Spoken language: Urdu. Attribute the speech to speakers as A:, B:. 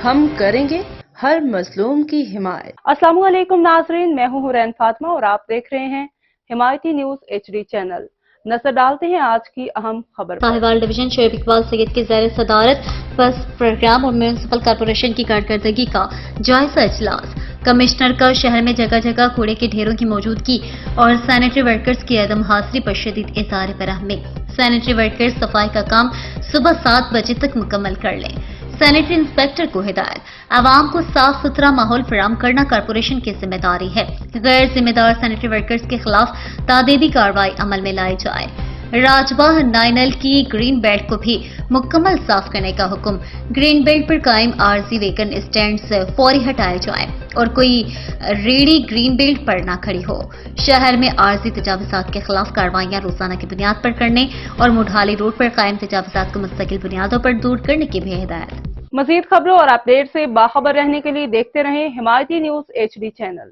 A: ہم کریں گے ہر مظلوم کی حمایت۔
B: السلام علیکم ناظرین، میں ہوں حورین فاطمہ اور آپ دیکھ رہے ہیں حمایتی نیوز HD چینل۔ نظر ڈالتے ہیں آج کی اہم خبر پر۔
C: ساہیوال ڈویژن شعیب اقبال سید کے زیر صدارت بس پروگرام اور میونسپل کارپوریشن کی کارکردگی کا جائزہ اجلاس۔ کمشنر کا شہر میں جگہ جگہ کوڑے کے ڈھیروں کی موجودگی اور سینیٹری ورکرز کی عدم حاضری پر شدید اظہار برہمی۔ سینیٹری ورکرز صفائی کا کام صبح 7 بجے تک مکمل کر لیں۔ سینیٹری انسپیکٹر کو ہدایت، عوام کو صاف ستھرا ماحول فراہم کرنا کارپوریشن کی ذمہ داری ہے۔ غیر ذمہ دار سینیٹری ورکرز کے خلاف تادیبی کارروائی عمل میں لائی جائے۔ راجباہ نائنل کی گرین بیلٹ کو بھی مکمل صاف کرنے کا حکم۔ گرین بیلٹ پر قائم عارضی ویگن اسٹینڈز فوری ہٹائے جائیں اور کوئی ریڑھی گرین بیلٹ پر نہ کھڑی ہو۔ شہر میں عارضی تجاوزات کے خلاف کارروائیاں روزانہ کی بنیاد پر کرنے اور مڈھالی روڈ پر قائم تجاوزات کو مستقل بنیادوں پر دور کرنے کی بھی ہدایت۔
B: مزید خبروں اور اپڈیٹ سے باخبر رہنے کے لیے دیکھتے رہیں حمایتی نیوز HD چینل۔